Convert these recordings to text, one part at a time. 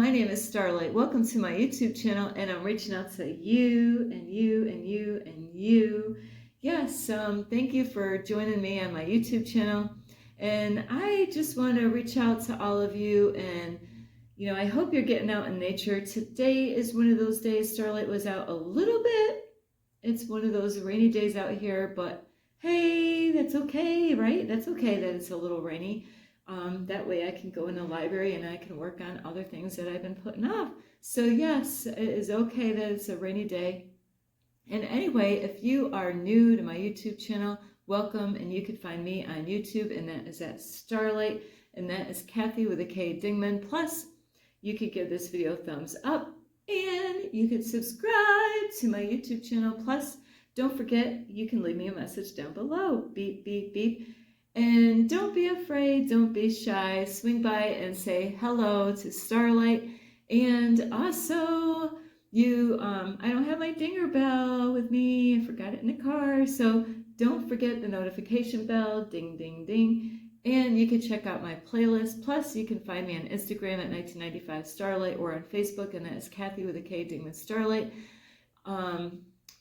my name is Starlight. Welcome to my YouTube channel, and I'm reaching out to you and you and you and you. Yes, thank you for joining me on my YouTube channel. And I just want to reach out to all of you, and I hope you're getting out in nature. Today is one of those days. Starlight was out a little bit. It's one of those rainy days out here, but hey, that's okay, right? That's okay that it's a little rainy. That way I can go in the library and I can work on other things that I've been putting off. So yes, it is okay that it's a rainy day. And anyway, if you are new to my YouTube channel, welcome, and you can find me on YouTube, and that is at Starlight, and that is Kathy with a K Dingman. Plus, you could give this video a thumbs up, and you can subscribe to my YouTube channel. Plus, don't forget, you can leave me a message down below. Beep, beep, beep. And don't be afraid, don't be shy. Swing by and say hello to Starlight. And also, I don't have my dinger bell with me. I forgot it in the car. So don't forget the notification bell, ding, ding, ding. And you can check out my playlist. Plus, you can find me on Instagram at 1995 Starlight, or on Facebook, and that is Kathy with a K Dingman Starlight. All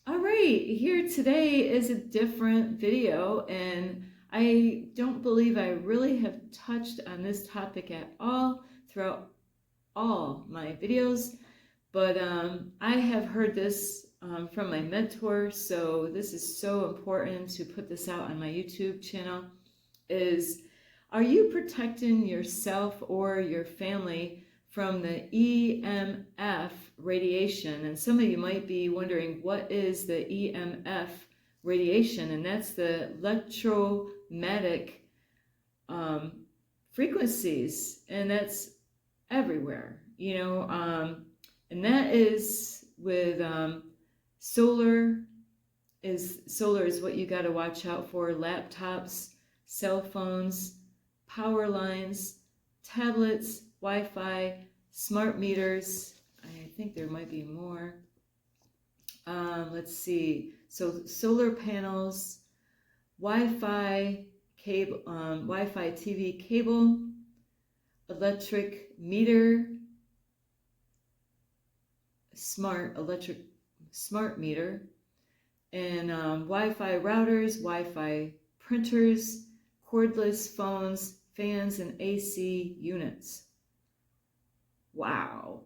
right, here today is a different video, and I don't believe I really have touched on this topic at all throughout all my videos, but I have heard this from my mentor, so this is so important to put this out on my YouTube channel. Are you protecting yourself or your family from the EMF radiation? And some of you might be wondering, what is the EMF radiation? And that's the electromagnetic frequencies, and that's everywhere, and that is with solar is what you got to watch out for. Laptops, cell phones, power lines, tablets, Wi-Fi, smart meters. I think there might be more. Let's see. So solar panels, Wi-Fi cable, Wi-Fi TV cable, electric meter, smart meter, and Wi-Fi routers, Wi-Fi printers, cordless phones, fans, and AC units. Wow.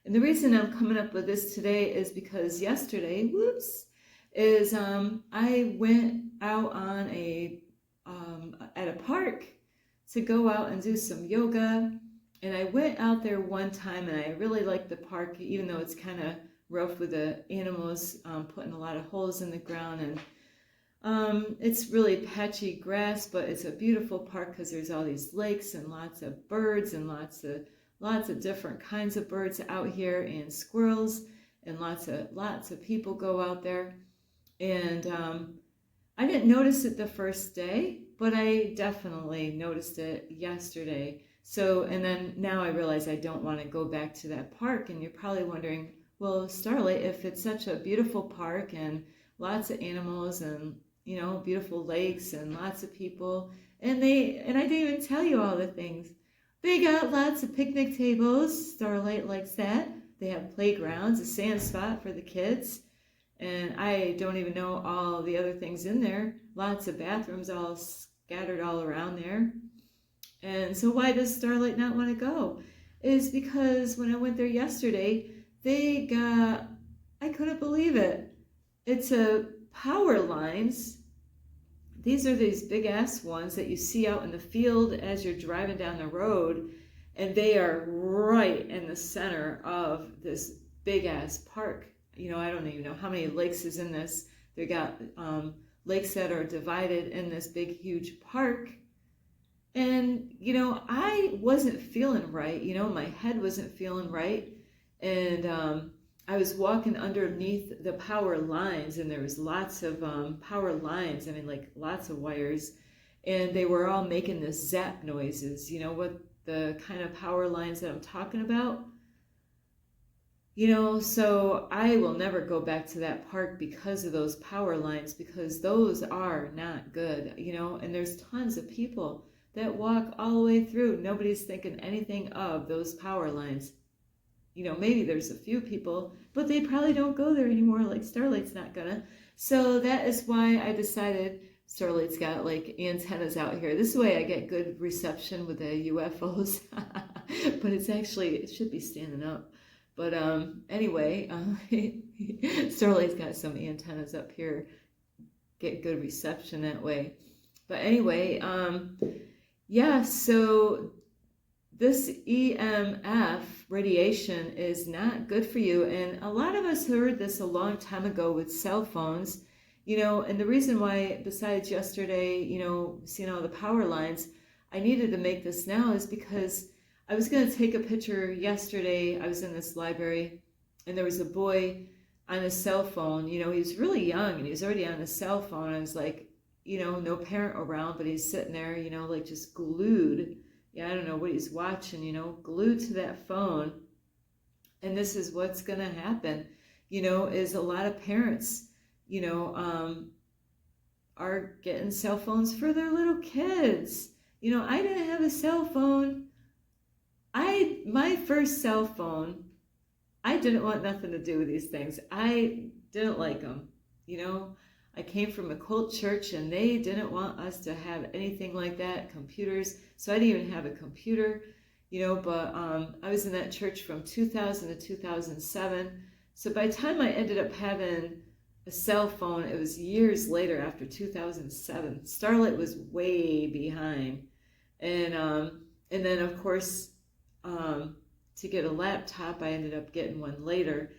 And the reason I'm coming up with this today is because yesterday, I went out on at a park to go out and do some yoga. And I went out there one time, and I really liked the park, even though it's kind of rough with the animals putting a lot of holes in the ground. And it's really patchy grass, but it's a beautiful park because there's all these lakes and lots of birds and lots of different kinds of birds out here, and squirrels, and lots of people go out there. And I didn't notice it the first day, but I definitely noticed it yesterday. So, and then now I realize I don't want to go back to that park. And you're probably wondering, well, Starlight, if it's such a beautiful park and lots of animals and, beautiful lakes and lots of people, and I didn't even tell you all the things. They got lots of picnic tables. Starlight likes that. They have playgrounds, a sand spot for the kids. And I don't even know all the other things in there. Lots of bathrooms all scattered all around there. And so why does Starlight not want to go? Is because when I went there yesterday, I couldn't believe it. It's power lines. These are these big ass ones that you see out in the field as you're driving down the road. And they are right in the center of this big ass park. I don't even know how many lakes is in this. They got lakes that are divided in this big, huge park. And, I wasn't feeling right. My head wasn't feeling right. And I was walking underneath the power lines, and there was lots of power lines. I mean, like lots of wires. And they were all making this zap noises. What the kind of power lines that I'm talking about? So I will never go back to that park because of those power lines, because those are not good, and there's tons of people that walk all the way through. Nobody's thinking anything of those power lines. Maybe there's a few people, but they probably don't go there anymore, like Starlight's not gonna. So that is why I decided Starlight's got like antennas out here. This way I get good reception with the UFOs. But it should be standing up. But anyway, Starlight's got some antennas up here. Get good reception that way. But anyway, yeah, so this EMF radiation is not good for you. And a lot of us heard this a long time ago with cell phones, and the reason why, besides yesterday, seeing all the power lines, I needed to make this now is because I was going to take a picture yesterday. I was in this library and there was a boy on his cell phone. He was really young and he was already on his cell phone. I was like, no parent around, but he's sitting there, like just glued. Yeah, I don't know what he's watching, glued to that phone. And this is what's going to happen, is a lot of parents, are getting cell phones for their little kids. I didn't have a cell phone. My first cell phone, I didn't want nothing to do with these things. I didn't like them, I came from a cult church and they didn't want us to have anything like that, computers. So I didn't even have a computer, but I was in that church from 2000 to 2007. So by the time I ended up having a cell phone, it was years later after 2007. Starlight was way behind. And then of course, to get a laptop, I ended up getting one later.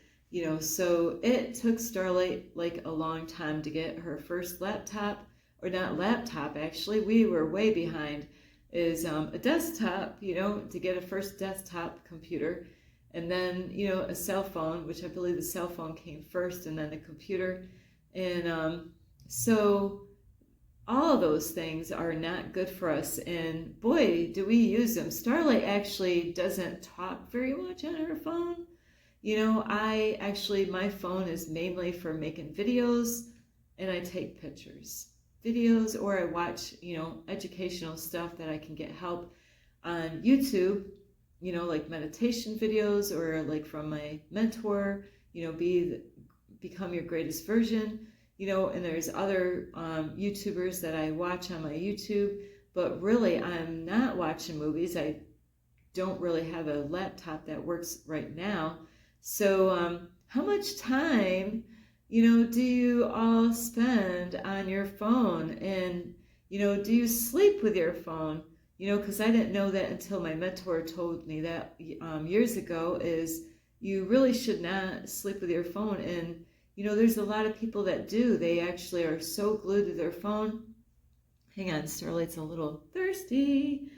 So it took Starlight like a long time to get her first laptop, or not laptop, actually, we were way behind, is a desktop, to get a first desktop computer, and then, a cell phone, which I believe the cell phone came first, and then the computer. And so all of those things are not good for us, and boy, do we use them. Starlight actually doesn't talk very much on her phone. My phone is mainly for making videos, and I take pictures. Videos, or I watch, educational stuff that I can get help on YouTube, like meditation videos, or like from my mentor, become your greatest version, and there's other YouTubers that I watch on my YouTube, but really I'm not watching movies. I don't really have a laptop that works right now. So how much time, do you all spend on your phone? And, do you sleep with your phone? Because I didn't know that until my mentor told me that years ago, is you really should not sleep with your phone. And, there's a lot of people that do. They actually are so glued to their phone. Hang on, Starlight's a little thirsty.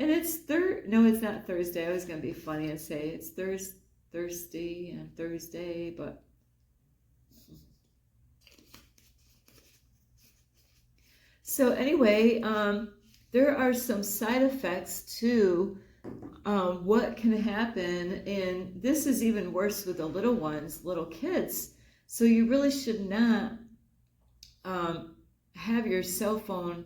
And it's no, it's not Thursday. I was going to be funny and say it's Thursday and Thursday, but so anyway, there are some side effects to what can happen, and this is even worse with the little ones, little kids. So you really should not have your cell phone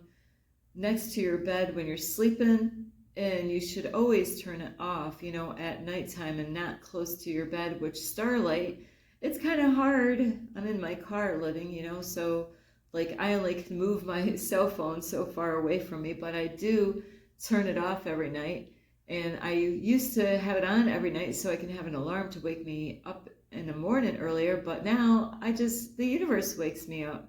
next to your bed when you're sleeping. And you should always turn it off, at nighttime, and not close to your bed, which Starlight, it's kind of hard. I'm in my car living, so like I only can move my cell phone so far away from me, but I do turn it off every night. And I used to have it on every night so I can have an alarm to wake me up in the morning earlier, but now the universe wakes me up.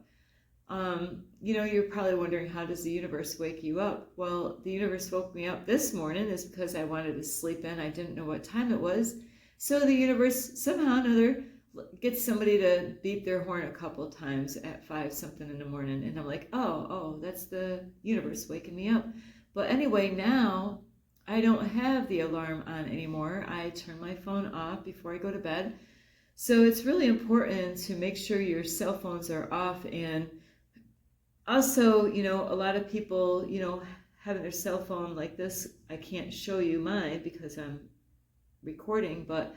You're probably wondering, how does the universe wake you up? Well, the universe woke me up this morning is because I wanted to sleep in. I didn't know what time it was. So the universe somehow or another gets somebody to beep their horn a couple of times at 5 something in the morning. And I'm like, oh, that's the universe waking me up. But anyway, now I don't have the alarm on anymore. I turn my phone off before I go to bed. So it's really important to make sure your cell phones are off. And also, a lot of people, having their cell phone like this, I can't show you mine because I'm recording, but,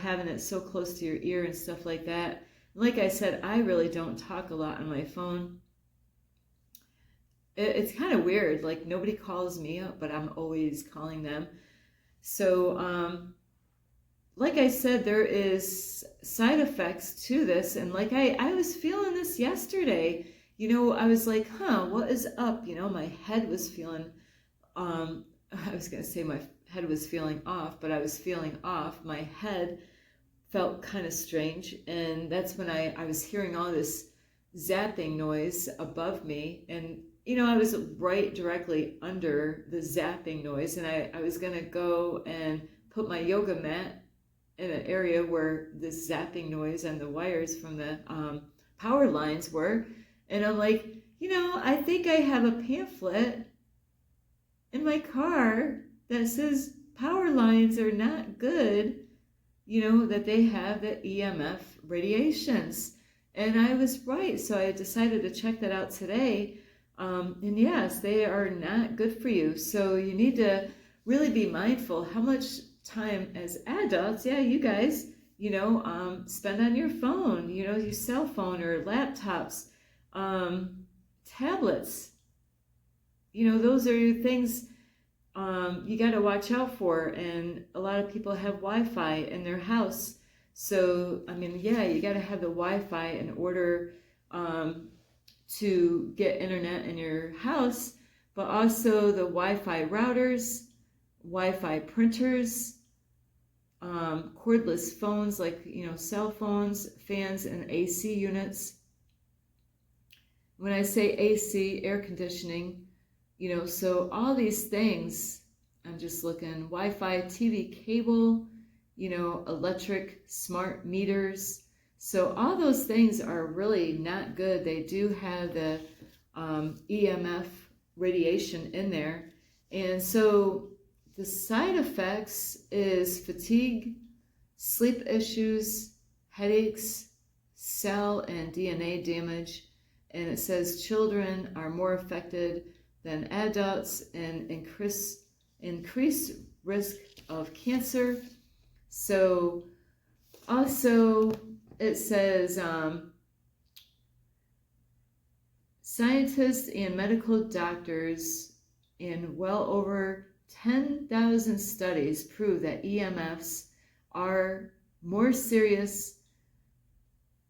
having it so close to your ear and stuff like that. Like I said, I really don't talk a lot on my phone. it's kind of weird. Like nobody calls me up, but I'm always calling them. So, like I said, there is side effects to this. And like I was feeling this yesterday. I was like, what is up? My head was feeling, I was going to say my head was feeling off, but I was feeling off. My head felt kind of strange. And that's when I was hearing all this zapping noise above me. And, I was right directly under the zapping noise. And I was going to go and put my yoga mat in an area where the zapping noise and the wires from the power lines were. And I'm like, I think I have a pamphlet in my car that says power lines are not good, that they have the EMF radiations. And I was right. So I decided to check that out today. And yes, they are not good for you. So you need to really be mindful how much time as adults, you guys, spend on your phone, your cell phone or laptops, tablets. Those are things you got to watch out for. And a lot of people have Wi-Fi in their house. So, you got to have the Wi-Fi in order to get internet in your house, but also the Wi-Fi routers, Wi-Fi printers, cordless phones like, cell phones, fans, and AC units. When I say AC, air conditioning, so all these things, I'm just looking, Wi-Fi, TV cable, electric smart meters. So all those things are really not good. They do have the EMF radiation in there. And so the side effects is fatigue, sleep issues, headaches, cell and DNA damage. And it says children are more affected than adults and increased risk of cancer. So also it says scientists and medical doctors in well over 10,000 studies prove that EMFs are more serious,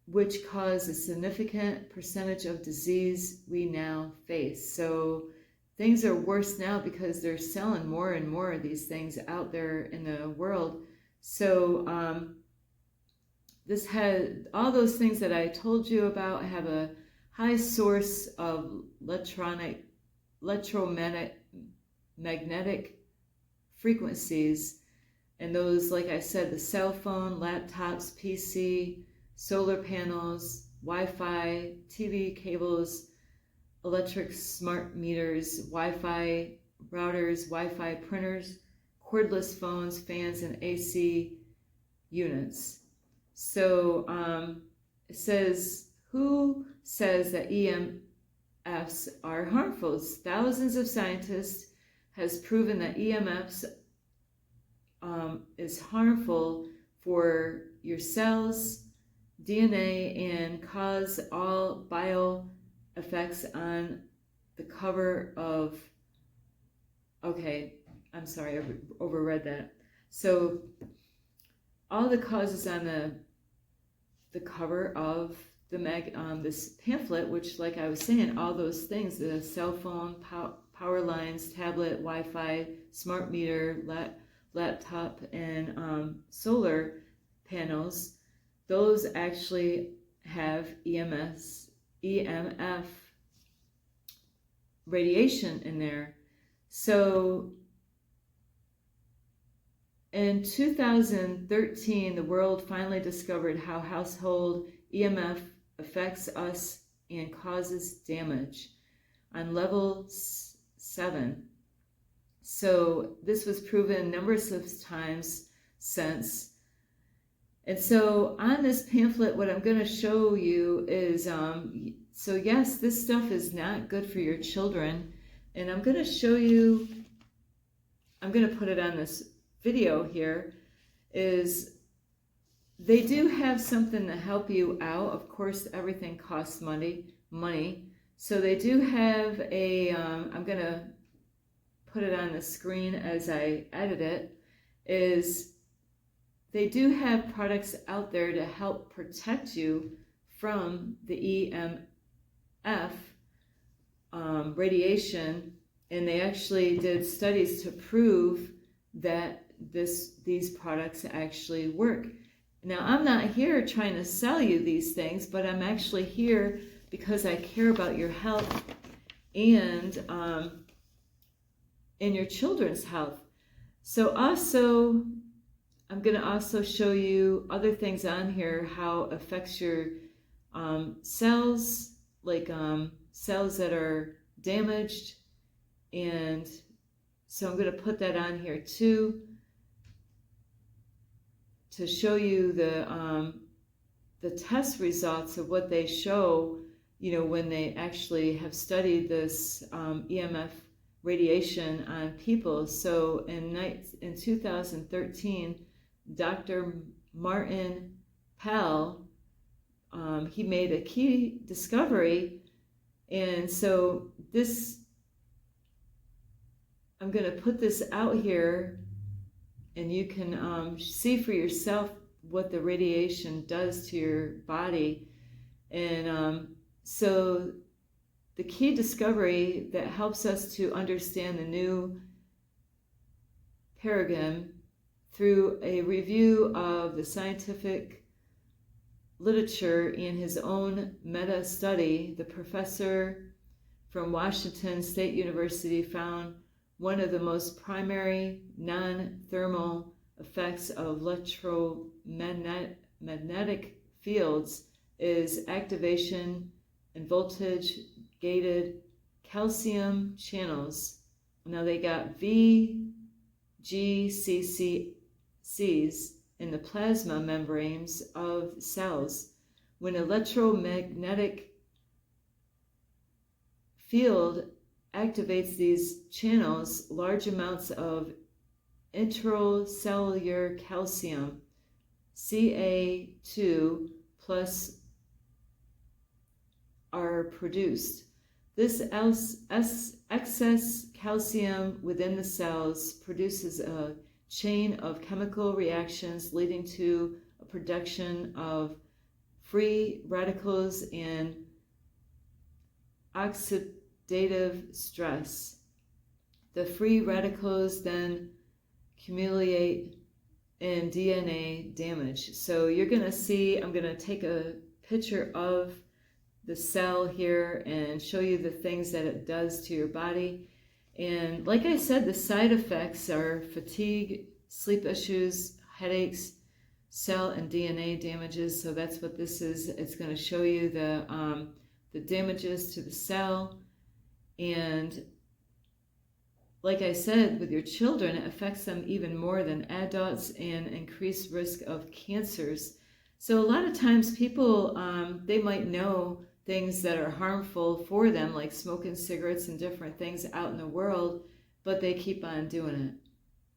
which cause a significant percentage of disease we now face. So things are worse now because they're selling more and more of these things out there in the world. So this had all those things that I told you about have a high source of electromagnetic frequencies. And those, like I said, the cell phone, laptops, PC, solar panels, Wi-Fi, TV cables, electric smart meters, Wi-Fi routers, Wi-Fi printers, cordless phones, fans, and AC units. So it says, who says that EMFs are harmful? Thousands of scientists has proven that EMFs is harmful for your cells, DNA, and cause all bio effects on the cover of, okay, I'm sorry, I overread that. So all the causes on the cover of the this pamphlet, which, like I was saying, all those things, the cell phone, power lines, tablet, Wi-Fi, smart meter, laptop, and solar panels, those actually have EMF radiation in there. So in 2013, the world finally discovered how household EMF affects us and causes damage on level 7. So this was proven numerous of times since. And so on this pamphlet, what I'm going to show you is, so yes, this stuff is not good for your children. And I'm going to show you, I'm going to put it on this video here, is they do have something to help you out. Of course, everything costs money. So they do have a, I'm going to put it on the screen as I edit it, is they do have products out there to help protect you from the EMF radiation, and they actually did studies to prove that these products actually work. Now, I'm not here trying to sell you these things, but I'm actually here because I care about your health and your children's health. So also, I'm going to also show you other things on here, how it affects your cells, like cells that are damaged. And so I'm going to put that on here too, to show you the test results of what they show, you know, when they actually have studied this EMF radiation on people. So in 2013, Dr. Martin Pell, he made a key discovery, and so this, I'm going to put this out here, and you can see for yourself what the radiation does to your body. And so the key discovery that helps us to understand the new paradigm through a review of the scientific literature in his own meta-study, the professor from Washington State University found one of the most primary non-thermal effects of electromagnetic fields is activation and voltage-gated calcium channels. Now they got VGCCs in the plasma membranes of cells. When electromagnetic field activates these channels, large amounts of intracellular calcium, Ca2 plus, are produced. This excess calcium within the cells produces a chain of chemical reactions leading to a production of free radicals and oxidative stress. The free radicals then accumulate in DNA damage. So you're going to see, I'm going to take a picture of the cell here and show you the things that it does to your body. And like I said, the side effects are fatigue, sleep issues, headaches, cell and DNA damages. So that's what this is. It's going to show you the damages to the cell. And like I said, with your children, it affects them even more than adults and increased risk of cancers. So a lot of times people, they might know things that are harmful for them, like smoking cigarettes and different things out in the world, but they keep on doing it.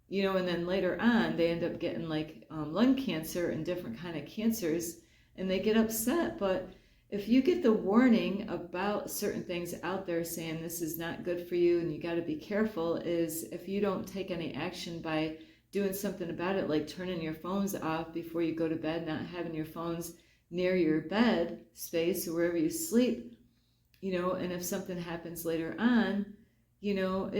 You know, and then later on, they end up getting like lung cancer and different kind of cancers, and they get upset. But if you get the warning about certain things out there saying this is not good for you and you got to be careful, is if you don't take any action by doing something about it, like turning your phones off before you go to bed, not having your phones near your bed space or wherever you sleep, you know, and if something happens later on, you know,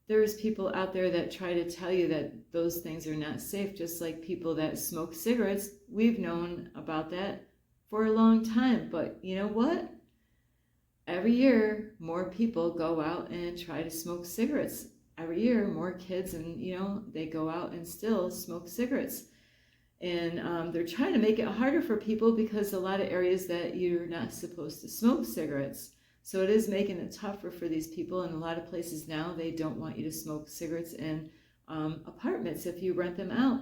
there's people out there that try to tell you that those things are not safe, just like people that smoke cigarettes. We've known about that for a long time, but you know what? Every year, more people go out and try to smoke cigarettes. Every year, more kids, and you know, they go out and still smoke cigarettes. And they're trying to make it harder for people because a lot of areas that you're not supposed to smoke cigarettes. So it is making it tougher for these people. And a lot of places now, they don't want you to smoke cigarettes in apartments if you rent them out.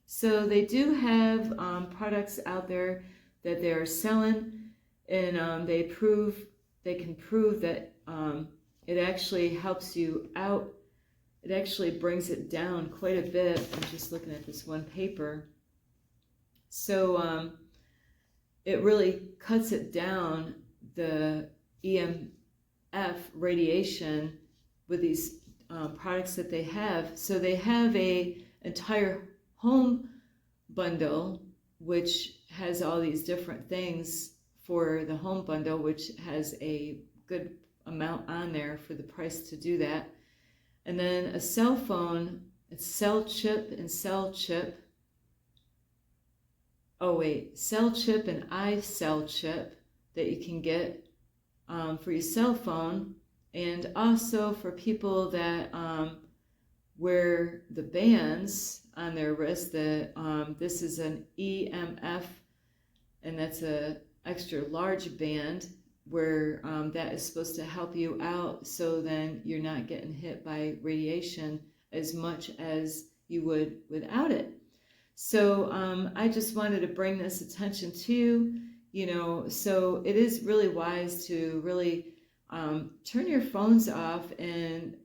So they do have products out there that they're selling, and they can prove that it actually helps you out. It actually brings it down quite a bit. I'm just looking at this one paper. So it really cuts it down, the EMF radiation with these products that they have. So they have a entire home bundle, which has all these different things for the home bundle, which has a good amount on there for the price to do that. And then a cell phone, it's cell chip and cell chip. Oh wait, cell chip and iCell chip that you can get for your cell phone, and also for people that wear the bands on their wrist. That this is an EMF, and that's a extra large band where that is supposed to help you out, so then you're not getting hit by radiation as much as you would without it. So I just wanted to bring this attention to you, so it is really wise to really turn your phones off. And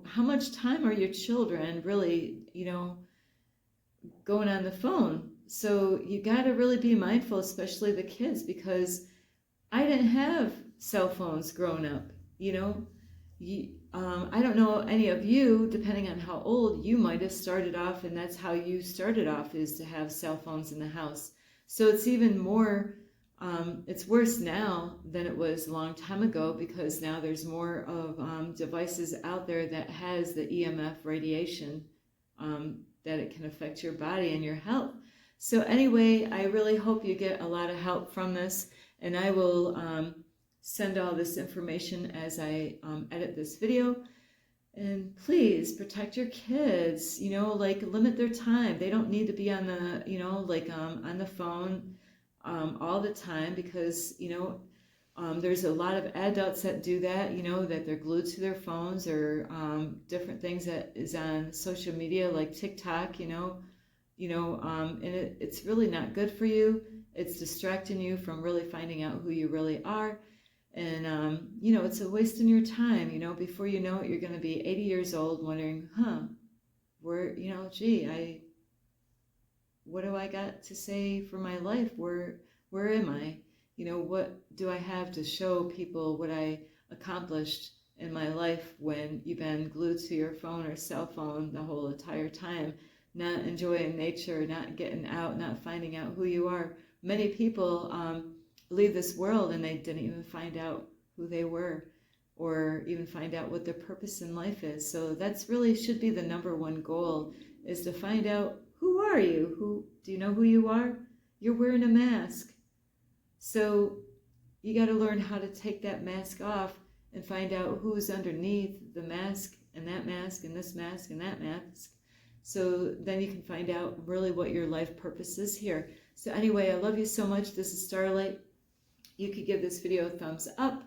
how much time are your children really going on the phone? So you got to really be mindful, especially the kids, because I didn't have cell phones growing up. I don't know any of you, depending on how old, you might have started off, and that's how you started off, is to have cell phones in the house. So it's even more, it's worse now than it was a long time ago, because now there's more of devices out there that has the EMF radiation, that it can affect your body and your health. So anyway, I really hope you get a lot of help from this, and I will send all this information as I edit this video. And please protect your kids, like limit their time. They don't need to be on the, on the phone all the time, because, there's a lot of adults that do that, that they're glued to their phones, or different things that is on social media like TikTok, and it's really not good for you. It's distracting you from really finding out who you really are. And, it's a waste of your time. Before you know it, you're going to be 80 years old wondering, where, what do I got to say for my life? Where am I? What do I have to show people what I accomplished in my life, when you've been glued to your phone or cell phone the whole entire time, not enjoying nature, not getting out, not finding out who you are? Many people leave this world and they didn't even find out who they were, or even find out what their purpose in life is. So that's really should be the number one goal, is to find out, who are you? Do you know who you are? You're wearing a mask. So you got to learn how to take that mask off and find out who's underneath the mask, and that mask, and this mask, and that mask. So then you can find out really what your life purpose is here. So anyway, I love you so much. This is Starlight. You could give this video a thumbs up.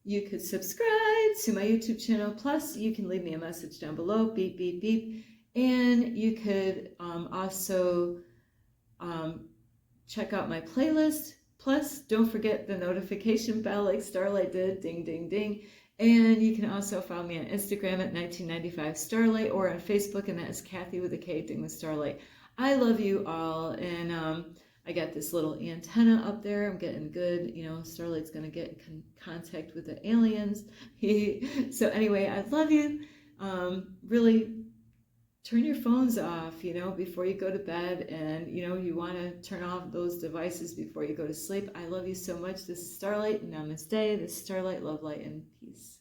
You could subscribe to my YouTube channel. Plus, you can leave me a message down below, beep, beep, beep. And you could also check out my playlist. Plus, don't forget the notification bell like Starlight did, ding, ding, ding. And you can also follow me on Instagram at 1995 Starlight, or on Facebook, and that is Kathy with a K, Ding with Starlight. I love you all, and I got this little antenna up there. I'm getting good. Starlight's going to get in contact with the aliens. So anyway, I love you. Really turn your phones off, before you go to bed. And, you want to turn off those devices before you go to sleep. I love you so much. This is Starlight. Namaste. This is Starlight. Love, light, and peace.